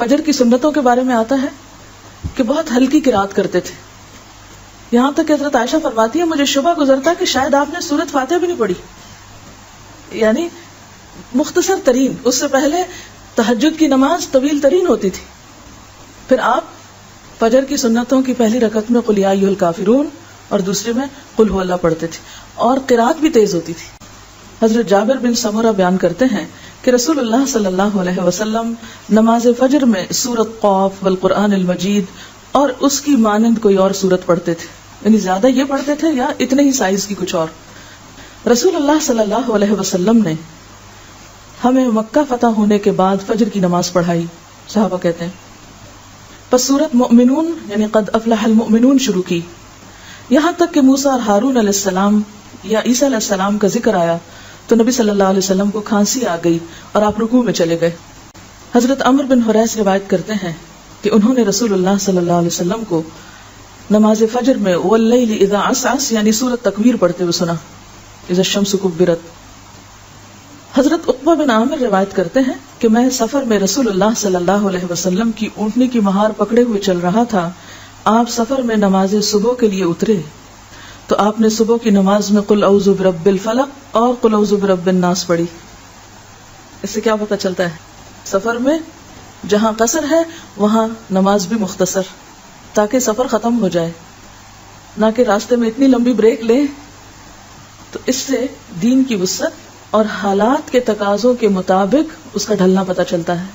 فجر کی سنتوں کے بارے میں آتا ہے کہ بہت ہلکی قرات کرتے تھے، یہاں تک کہ حضرت عائشہ فرماتی ہے مجھے شبہ گزرتا کہ شاید آپ نے سورۃ فاتحہ بھی نہیں پڑھی، یعنی مختصر ترین. اس سے پہلے تہجد کی نماز طویل ترین ہوتی تھی، پھر آپ فجر کی سنتوں کی پہلی رکعت میں قل یا ایھا الکافرون اور دوسرے میں قل ھو اللہ پڑھتے تھے، اور قرات بھی تیز ہوتی تھی. حضرت جابر بن سمرہ بیان کرتے ہیں کہ رسول اللہ صلی اللہ علیہ وسلم نماز فجر میں سورۃ قاف والقرآن المجید اور اس کی مانند کوئی اور سورت پڑھتے تھے، یعنی زیادہ یہ پڑھتے تھے یا اتنے ہی سائز کی کچھ اور. رسول اللہ صلی اللہ علیہ وسلم نے ہمیں مکہ فتح ہونے کے بعد فجر کی نماز پڑھائی. صحابہ کہتے ہیں پس سورۃ مؤمنون یعنی قد افلح المؤمنون شروع کی، یہاں تک کہ موسیٰ اور ہارون علیہ السلام یا عیسیٰ علیہ السلام کا ذکر آیا تو نبی صلی اللہ علیہ وسلم کو کھانسی آ گئی اور آپ رکوع میں چلے گئے. حضرت عمرو بن حریث روایت کرتے ہیں کہ انہوں نے رسول اللہ صلی اللہ علیہ وسلم کو نماز فجر میں واللیل اذا عسعس یعنی سورۃ تکویر پڑھتے ہوئے سنا، اذا الشمس کبرت. حضرت عقبہ بن عامر روایت کرتے ہیں کہ میں سفر میں رسول اللہ صلی اللہ علیہ وسلم کی اونٹنی کی مہار پکڑے ہوئے چل رہا تھا. آپ سفر میں نماز صبح کے لیے اترے تو آپ نے صبح کی نماز میں قل اعوذ برب الفلق اور قل اعوذ برب الناس پڑھی. اس سے کیا پتہ چلتا ہے؟ سفر میں جہاں قصر ہے وہاں نماز بھی مختصر، تاکہ سفر ختم ہو جائے، نہ کہ راستے میں اتنی لمبی بریک لیں. تو اس سے دین کی وسعت اور حالات کے تقاضوں کے مطابق اس کا ڈھلنا پتہ چلتا ہے.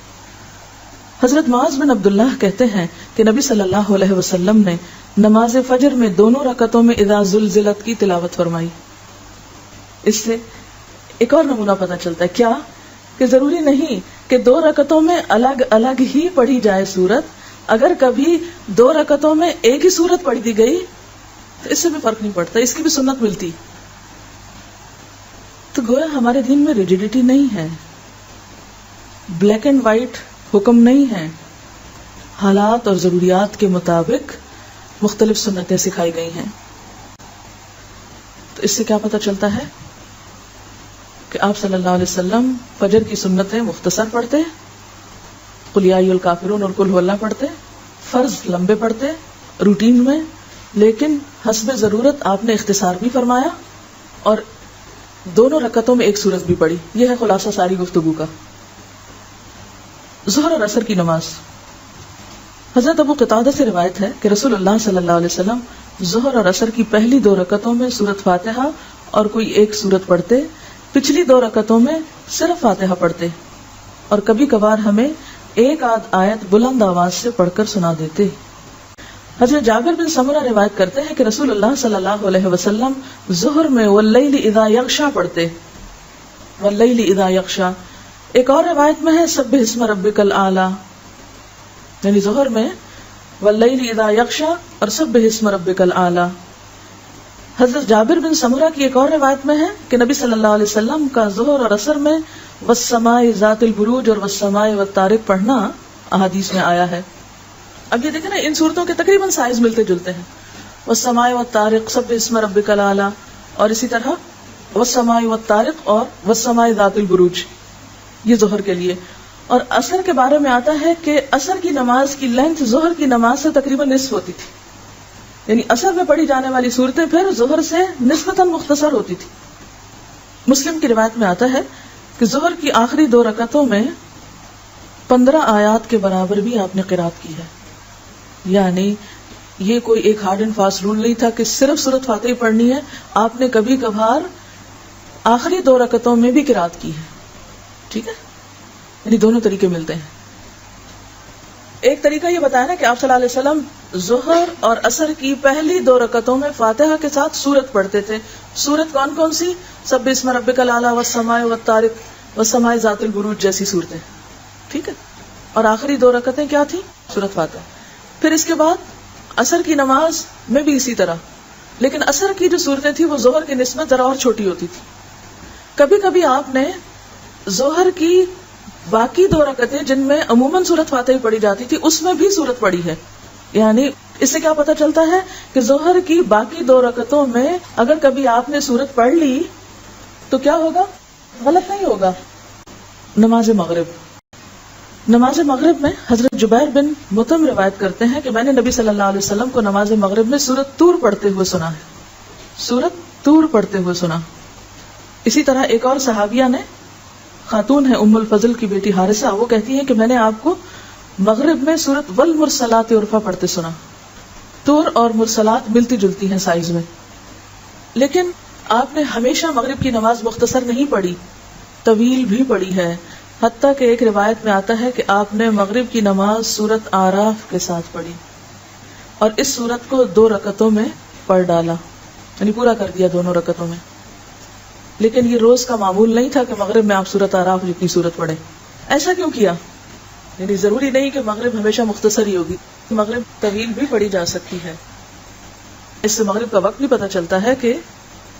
حضرت معاذ بن عبداللہ کہتے ہیں کہ نبی صلی اللہ علیہ وسلم نے نماز فجر میں دونوں رکعتوں میں اذا زلزلت کی تلاوت فرمائی. اس سے ایک اور نمونہ پتہ چلتا ہے، کیا کہ ضروری نہیں کہ 2 رکعتوں میں الگ الگ ہی پڑھی جائے سورت. اگر کبھی 2 رکعتوں میں ایک ہی سورت پڑھ دی گئی تو اس سے بھی فرق نہیں پڑتا، اس کی بھی سنت ملتی. تو گویا ہمارے دین میں ریجیڈیٹی نہیں ہے، بلیک اینڈ وائٹ حکم نہیں ہے، حالات اور ضروریات کے مطابق مختلف سنتیں سکھائی گئی ہیں. تو اس سے کیا پتہ چلتا ہے کہ آپ صلی اللہ علیہ وسلم فجر کی سنتیں مختصر پڑھتے، قل یا ایھا الکافرون اور قل ھو اللہ پڑھتے، فرض لمبے پڑھتے روٹین میں، لیکن حسب ضرورت آپ نے اختصار بھی فرمایا اور دونوں رکعتوں میں ایک سورت بھی پڑھی. یہ ہے خلاصہ ساری گفتگو کا. ظہر اور عصر کی نماز. حضرت ابو قتادہ سے روایت ہے کہ رسول اللہ صلی اللہ علیہ وسلم ظہر اور عصر کی پہلی 2 رکعتوں میں سورۃ فاتحہ اور کوئی ایک سورت پڑھتے، پچھلی 2 رکعتوں میں صرف فاتحہ پڑھتے، اور کبھی کبھار ہمیں ایک آدھ آیت بلند آواز سے پڑھ کر سنا دیتے. حضرت جابر بن سمرہ روایت کرتے ہیں کہ رسول اللہ صلی اللہ علیہ وسلم ظہر میں واللیل اذا یغشا پڑھتے، واللیل اذا یغشا. ایک اور روایت میں ہے سبح اسم ربک الاعلی، یعنی ظہر میں واللیل اذا یغشا اور سبح اسم ربک الاعلی. حضرت جابر بن سمرہ کی ایک اور روایت میں ہے کہ نبی صلی اللہ علیہ وسلم کا ظہر اور عصر میں والسماء ذات البروج اور والسماء والطارق پڑھنا احادیث میں آیا ہے. اب یہ دیکھیں نا، ان صورتوں کے تقریباً سائز ملتے جلتے ہیں، والسماء والطارق، سبح اسم ربک الاعلی، اور اسی طرح والسماء والطارق اور والسماء ذات البروج، یہ ظہر کے لیے. اور عصر کے بارے میں آتا ہے کہ عصر کی نماز کی لینتھ ظہر کی نماز سے تقریباً نصف ہوتی تھی، یعنی عصر میں پڑھی جانے والی صورتیں پھر ظہر سے نسبتاً مختصر ہوتی تھی. مسلم کی روایت میں آتا ہے کہ ظہر کی آخری 2 رکعتوں میں 15 آیات کے برابر بھی آپ نے قرات کی ہے. یعنی یہ کوئی ایک ہارڈ اینڈ فاسٹ رول نہیں تھا کہ صرف سورۃ فاتحہ پڑھنی ہے، آپ نے کبھی کبھار آخری 2 رکعتوں میں بھی قرات کی ہے. ٹھیک ہے، یعنی دونوں طریقے ملتے ہیں. ایک طریقہ یہ بتایا نا کہ آپ صلی اللہ علیہ وسلم ظہر اور عصر کی پہلی 2 رکعتوں میں فاتحہ کے ساتھ سورت پڑھتے تھے. سورت کون کون سی؟ سبح اسم ربک الاعلی والسماء والطارق والسماء ذات البروج جیسی صورتیں. ٹھیک ہے، اور آخری 2 رکعتیں کیا تھی؟ سورت فاتحہ. پھر اس کے بعد عصر کی نماز میں بھی اسی طرح، لیکن عصر کی جو صورتیں تھی وہ ظہر کی نسبت ذرا اور چھوٹی ہوتی تھی. کبھی کبھی آپ نے ظہر کی باقی 2 رکعتیں جن میں عموماً سورۃ فاتحہ پڑھی جاتی تھی اس میں بھی سورت پڑھی ہے. یعنی اس سے کیا پتہ چلتا ہے کہ ظہر کی باقی 2 رکعتوں میں اگر کبھی آپ نے سورت پڑھ لی تو کیا ہوگا؟ غلط نہیں ہوگا. نماز مغرب نماز مغرب میں حضرت جبیر بن مطعم روایت کرتے ہیں کہ میں نے نبی صلی اللہ علیہ وسلم کو نماز مغرب میں سورۃ طور پڑھتے ہوئے سنا ہے، سورۃ طور پڑھتے ہوئے سنا۔ اسی طرح ایک اور صحابیہ نے، خاتون ہے ام الفضل کی بیٹی حارثہ، وہ کہتی ہے کہ میں نے آپ کو مغرب میں سورۃ والمرسلات عرفا پڑھتے سنا۔ طور اور مرسلات ملتی جلتی ہیں سائز میں، لیکن آپ نے ہمیشہ مغرب کی نماز مختصر نہیں پڑھی، طویل بھی پڑھی ہے، حتیٰ کہ ایک روایت میں آتا ہے کہ آپ نے مغرب کی نماز سورۃ آراف کے ساتھ پڑھی اور اس سورت کو 2 رکعتوں میں پڑھ ڈالا، یعنی پورا کر دیا 2 رکعتوں میں۔ لیکن یہ روز کا معمول نہیں تھا کہ مغرب میں آپ سورۃ آراف جتنی سورت پڑھیں۔ ایسا کیوں کیا؟ یعنی ضروری نہیں کہ مغرب ہمیشہ مختصر ہی ہوگی، مغرب طویل بھی پڑھی جا سکتی ہے۔ اس سے مغرب کا وقت بھی پتہ چلتا ہے کہ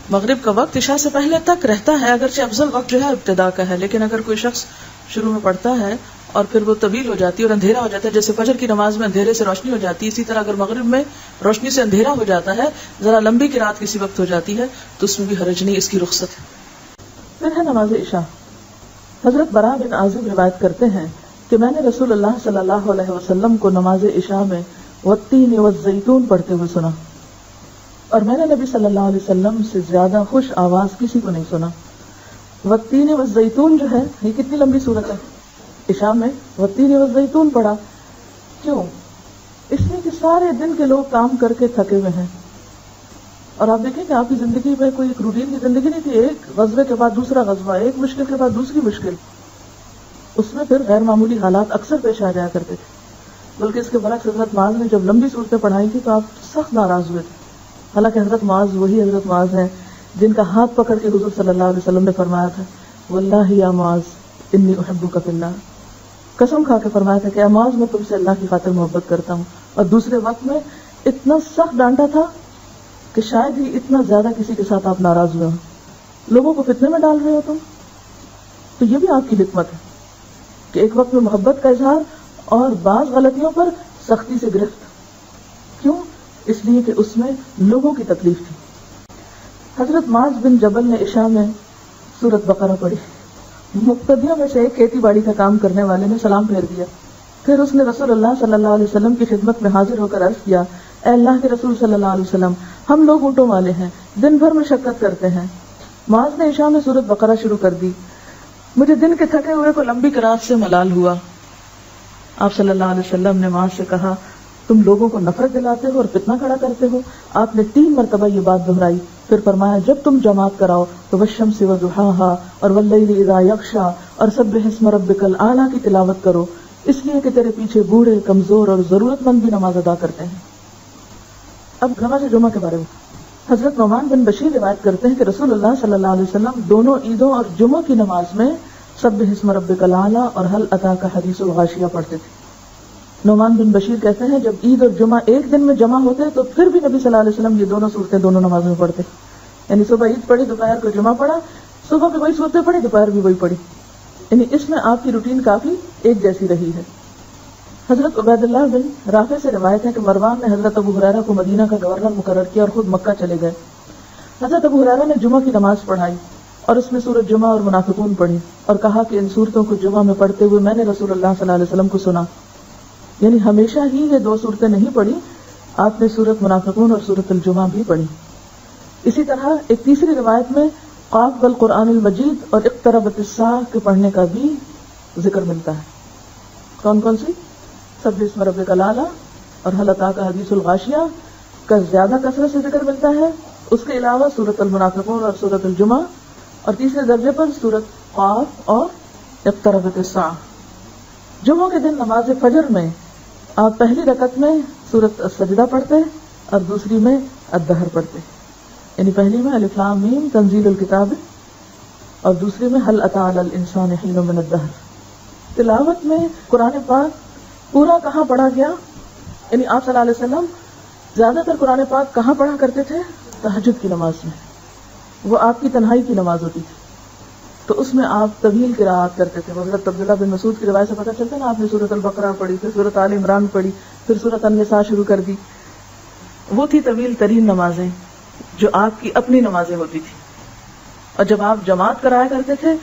مغرب کا وقت عشاء سے پہلے تک رہتا ہے، اگرچہ افضل وقت جو ہے ابتدا کا ہے، لیکن اگر کوئی شخص شروع میں پڑھتا ہے اور پھر وہ طویل ہو جاتی ہے اور اندھیرا ہو جاتا ہے، جیسے فجر کی نماز میں اندھیرے سے روشنی ہو جاتی ہے، اسی طرح اگر مغرب میں روشنی سے اندھیرا ہو جاتا ہے، ذرا لمبی قرات کسی وقت ہو جاتی ہے، تو اس میں بھی حرج نہیں، اس کی رخصت ہے۔ پھر ہے نماز عشاء۔ حضرت براء بن عازب روایت کرتے ہیں کہ میں نے رسول اللہ صلی اللہ علیہ وسلم کو نماز عشاء میں والتین والزیتون پڑھتے ہوئے سنا، اور میں نے نبی صلی اللہ علیہ وسلم سے زیادہ خوش آواز کسی کو نہیں سنا۔ والتین والزیتون جو ہے یہ کتنی لمبی صورت ہے، عشاء میں والتین والزیتون پڑھا، کیوں؟ اس لیے کہ سارے دن کے لوگ کام کر کے تھکے ہوئے ہیں، اور آپ دیکھیں کہ آپ کی زندگی میں کوئی ایک روٹین کی زندگی نہیں تھی، ایک غزوے کے بعد دوسرا غزوہ، ایک مشکل کے بعد دوسری مشکل، اس میں پھر غیر معمولی حالات اکثر پیش آ جایا کرتے تھے۔ بلکہ اس کے برعکس حضرت معاذ نے جب لمبی صورتیں پڑھائی تھی تو آپ سخت ناراض ہوئے تھے، حالانکہ حضرت معاذ وہی حضرت معاذ ہیں جن کا ہاتھ پکڑ کے حضور صلی اللہ علیہ وسلم نے فرمایا تھا واللہ یا معاذ انی احبک فی اللہ، قسم کھا کے فرمایا تھا کہ اے معاذ میں تم سے اللہ کی خاطر محبت کرتا ہوں، اور دوسرے وقت میں اتنا سخت ڈانٹا تھا کہ شاید ہی اتنا زیادہ کسی کے ساتھ آپ ناراض ہوئے ہوں، لوگوں کو فتنے میں ڈال رہے ہو تم۔ تو یہ بھی آپ کی حکمت ہے کہ ایک وقت میں محبت کا اظہار اور بعض غلطیوں پر سختی سے گرفت، کیوں؟ اس لیے کہ اس میں لوگوں کی تکلیف تھی۔ حضرت معاذ بن جبل نے عشاء میں سورۃ بقرہ پڑھی، مقتدیوں میں سے ایک کھیتی باڑی کا کام کرنے والے نے سلام پھیر دیا، پھر اس نے رسول اللہ صلی اللہ علیہ وسلم کی خدمت میں حاضر ہو کر عرض کیا، اے اللہ کے رسول صلی اللہ علیہ وسلم، ہم لوگ اونٹوں والے ہیں، دن بھر مشقت کرتے ہیں۔ معاذ نے عشاء میں سورۃ بقرہ شروع کر دی، مجھے دن کے تھکے ہوئے کو لمبی قرات سے ملال ہوا۔ آپ صلی اللہ علیہ وسلم نے معاذ سے کہا، تم لوگوں کو نفرت دلاتے ہو اور فتنہ کھڑا کرتے ہو۔ آپ نے 3 مرتبہ یہ بات دہرائی، پھر فرمایا جب تم جماعت کراؤ تو والشمس وضحاها اور واللیل اذا یغشی اور سبح اسم ربک الاعلی کی تلاوت کرو، اس لیے کہ تیرے پیچھے بوڑھے، کمزور اور ضرورت مند بھی نماز ادا کرتے ہیں۔ اب نماز جمعہ کے بارے میں حضرت نعمان بن بشیر روایت کرتے ہیں کہ رسول اللہ صلی اللہ علیہ وسلم دونوں عیدوں اور جمعہ کی نماز میں سبح اسم ربک الاعلی اور هل اتاک حدیث الغاشیہ پڑھتے تھے۔ نعمان بن بشیر کہتے ہیں جب عید اور جمعہ ایک دن میں جمع ہوتے تو پھر بھی نبی صلی اللہ علیہ وسلم یہ دونوں صورتیں دونوں نماز میں پڑھتے، یعنی صبح عید پڑھی، دوپہر کو جمعہ پڑھا، صبح بھی وہی صورتیں پڑھی، دوپہر بھی وہی پڑھی، یعنی اس میں آپ کی روٹین کافی ایک جیسی رہی ہے۔ حضرت عبید اللہ بن رافع سے روایت ہے کہ مروان نے حضرت ابو ہریرہ کو مدینہ کا گورنر مقرر کیا اور خود مکہ چلے گئے۔ حضرت ابو ہریرہ نے جمعہ کی نماز پڑھائی اور اس میں سورۃ جمعہ اور منافقون پڑھی اور کہا کہ ان صورتوں کو جمعہ میں پڑھتے ہوئے میں نے رسول اللہ صلی اللہ علیہ وسلم کو سنا، یعنی ہمیشہ ہی یہ 2 صورتیں نہیں پڑھی، آپ نے سورۃ منافقون اور سورۃ الجمعہ بھی پڑھی۔ اسی طرح ایک تیسری روایت میں قاف والقرآن المجید اور اقتربت الساعہ کے پڑھنے کا بھی ذکر ملتا ہے۔ کون کون سی؟ سبح اسم ربک الاعلی اور هل اتاک حدیث الغاشیہ کا زیادہ کثرت سے ذکر ملتا ہے، اس کے علاوہ سورۃ المنافقون اور سورۃ الجمعہ، اور تیسرے درجے پر سورۃ قاف اور اقتربت الساعہ۔ جمعہ کے دن نماز فجر میں آپ پہلی رکعت میں سورۃ السجدہ پڑھتے اور دوسری میں الدہر پڑھتے، یعنی پہلی میں الف لام میم تنزیل الکتاب اور دوسری میں هل اتى علی الانسان حین من الدہر۔ تلاوت میں قرآن پاک پورا کہاں پڑھا گیا، یعنی آپ صلی اللہ علیہ وسلم زیادہ تر قرآن پاک کہاں پڑھا کرتے تھے؟ تہجد کی نماز میں، وہ آپ کی تنہائی کی نماز ہوتی تھی، تو اس میں آپ طویل قراءت کرتے تھے۔ حضرت عبداللہ بن مسعود کی روایت سے پتہ چلتا ہے نا، آپ نے سورۃ البقرہ پڑھی، پھر سورۃ آل عمران پڑھی، پھر سورۃ النساء شروع کر دی، وہ تھی طویل ترین نمازیں جو آپ کی اپنی نمازیں ہوتی تھی۔ اور جب آپ جماعت کرایا کرتے تھے